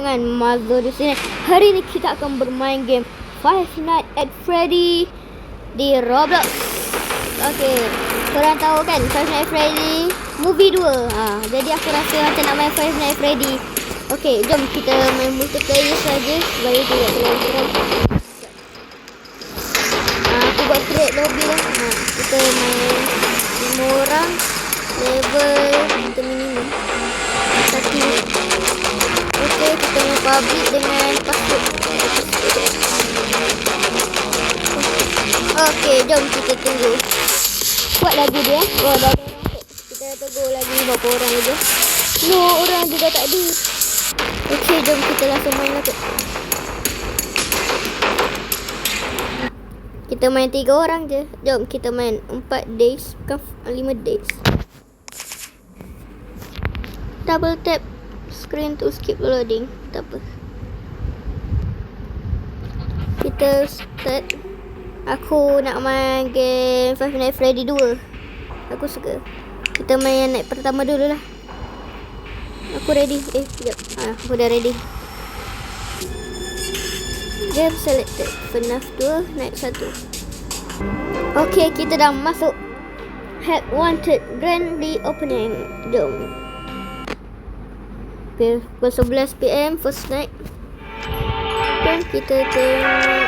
dengan Mazur di sini. Hari ini kita akan bermain game Five Nights at Freddy di Roblox. Okey, korang tahu kan Five Nights at Freddy movie 2. Jadi aku rasa macam nak main Five Nights at Freddy. Okey, jom kita main multiplayer saja supaya tidak terlalu berat. Aku buat create lobby lah. Kita main 5 orang. Level kita minimum 1. Okey, kita main public dengan password. Okey, jom kita tunggu. Buat lagi dia. Oh, dah ada orang. Kita tunggu lagi berapa orang aja. No, orang juga tak ada. Okey, jom kita langsung main lah. Kita main 3 orang je. Jom kita main 4 days, bukan 5 days. Double tap screen to skip loading. Tak apa. Kita start. Aku nak main game Five Nights at Freddy 2. Aku suka. Kita main night pertama dulu lah. Aku ready. Sekejap. Aku dah ready. Game selected. FNAF 2 night 1. Okay, kita dah masuk. Help wanted. Grand opening. Jom. Okay, pukul 11 PM first night. Dan kita tengok.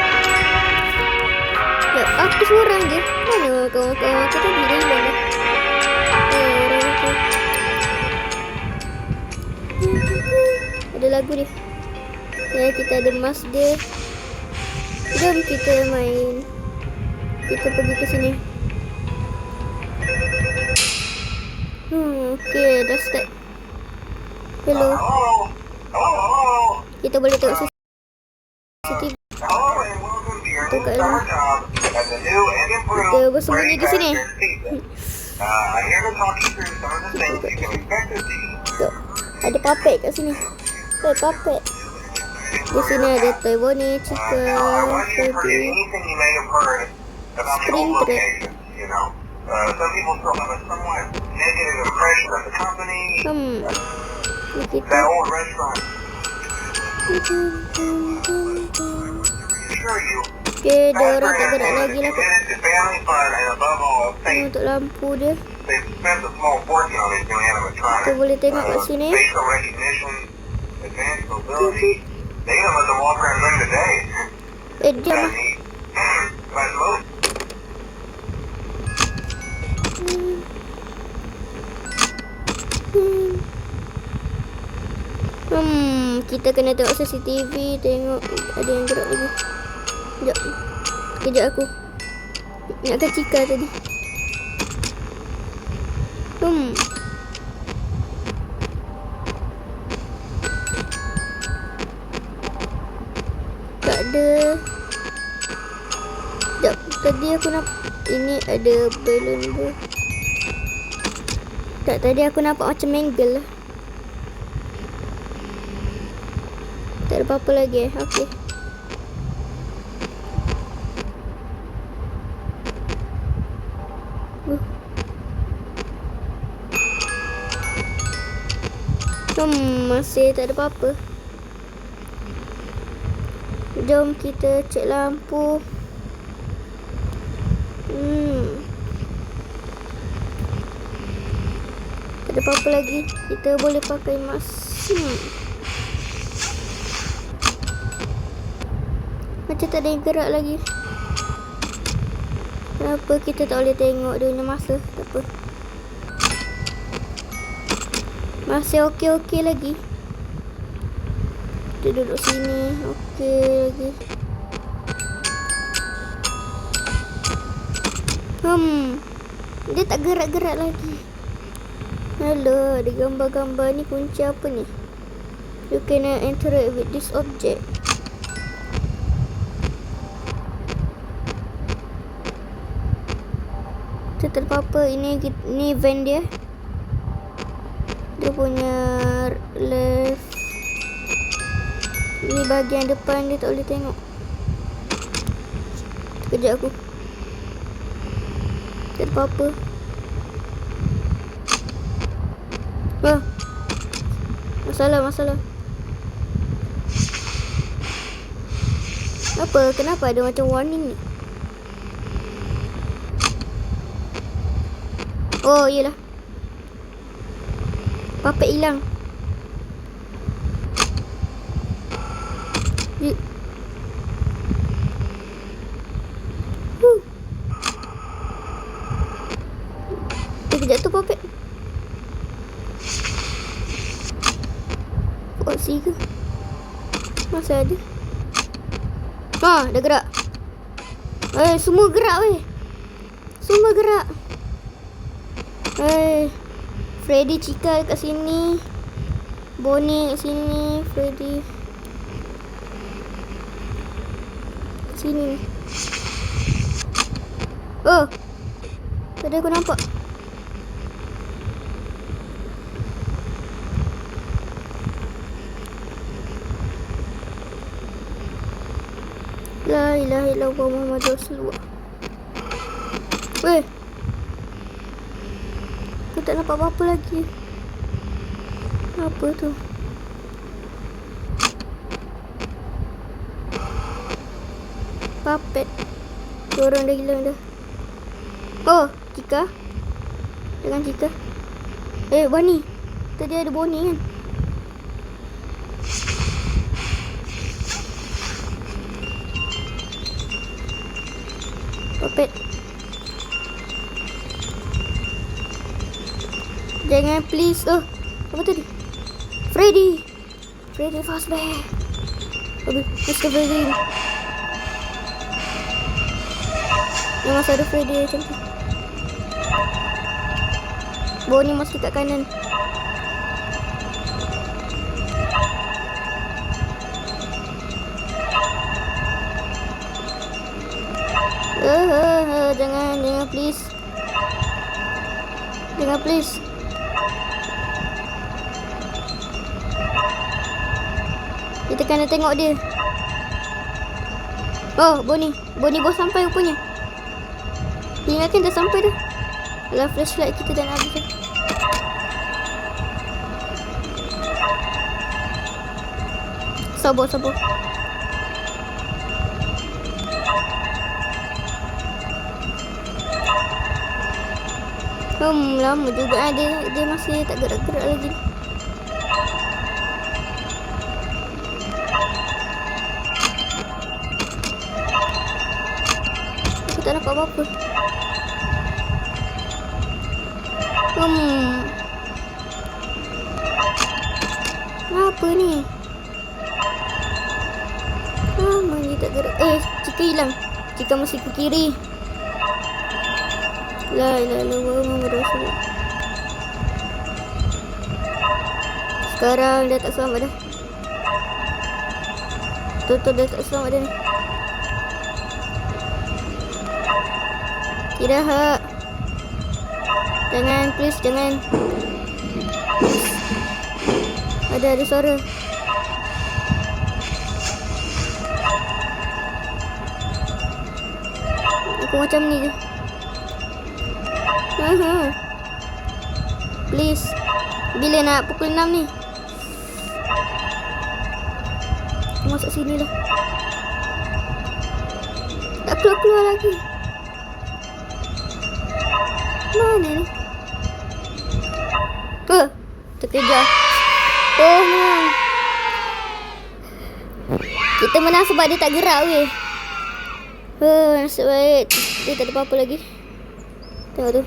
Ya, aku seorang je. Mana kawan-kawan kita tadi dah hilang dah. Orang tu. Ada lagu dia. Ya, kita ada mask dia. Jom kita main. Kita pergi ke sini. Okay, dah start. Hello. Kita boleh tengok CCTV. Kita kat dalam. Kita bersembunyi di sini. Tuh, ada puppet kat sini. Puppet. Di sini ada toy Bonnie, chicken, Freddy, Spring Trap. Kita okay, dia orang tak gerak lagi lah kot. Untuk lampu dia. Kita boleh tengok kat sini. Diam lah. Kita kena tengok CCTV. Tengok ada yang gerak lagi. Kejap aku ingatkan Cika tadi. Tak ada. Sekejap, tadi aku nampak ini ada balloon tu. Tak, tadi aku nampak macam mangle lah. Tak ada apa-apa lagi. Okey. Masih tak ada apa-apa. Jom kita cek lampu. Tak ada apa-apa lagi. Kita boleh pakai mask. Macam tak ada yang gerak lagi. Kenapa kita tak boleh tengok dia punya masa? Tak apa. Masih okey-okey lagi. Kita duduk sini. Okey lagi. Dia tak gerak-gerak lagi. Hello, ada gambar-gambar ni. Kunci apa ni? You can interact with this object. Tak ada apa-apa. Ini van dia. Dia punya left. Ini bahagian depan dia tak boleh tengok. Sekejap aku. Tak ada apa-apa. Masalah. Apa? Kenapa ada macam warning ni? Oh, iyalah. Puppet hilang. Kejap tu puppet. Foxy ke? Masa ada? Dah gerak. Semua gerak weh. Semua gerak. Freddy, Chica dekat sini. Bonnie kat sini. Freddy sini. Tadi aku nampak. La ilaha illallah Muhammadur Rasulullah. Weh, aku tak nampak apa-apa lagi. Apa tu? Puppet. Orang dah hilang dah. Chica. Jangan Chica. Bonnie. Tadi ada Bonnie kan? Puppet. Jangan please. Apa tadi? Freddy Fazbear. Mr. Freddy. Yang masih ada Freddy macam tu. Bonnie masih kat kanan. Jangan please. Jangan please. Kita kena tengok dia. Bonnie baru sampai rupanya. Ingatkan dah sampai dah. Alah, flashlight kita dah nak habis dah. Sabar. Lama juga dia masih tak gerak-gerak lagi. Aku tak nampak apa-apa. Apa ni? Lama dia tak gerak. Chica hilang. Chica masih ke kiri. La ilaha illallah Muhammadur Rasulullah. Sekarang dah tak selamat dah. Betul dah tak selamat dah ni. Tidak. Jangan, please, jangan. Ada suara. Aku macam ni je. Please. Bila nak pukul 6 ni? Aku masuk sini lah. Tak keluar-keluar lagi. Mana ni? Terkejar. Kita menang sebab dia tak gerak weh. Nasib baik dia tak ada apa-apa lagi. Tengok tu.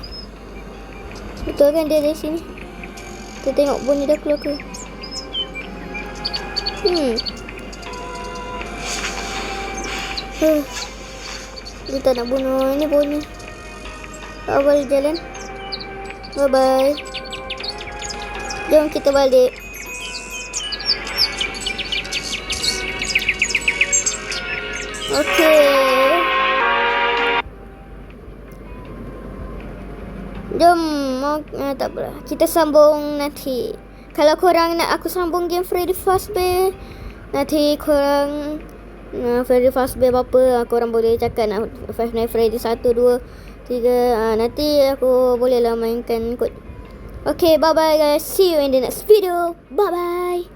Betul kan dia dari sini? Kita tengok Bonnie dah keluar ke? Dia tak nak bunuh. Ini Bonnie. Balik jalan. Bye-bye. Jom kita balik. Okay. Jom. Tak apalah. Kita sambung nanti. Kalau korang nak aku sambung game Freddy Fazbear, nanti korang Freddy Fazbear apa-apa, korang boleh cakap nak Five Nights Freddy 1, 2, 3. Nanti aku boleh lah mainkan kot. Okay, bye-bye guys. See you in the next video. Bye-bye.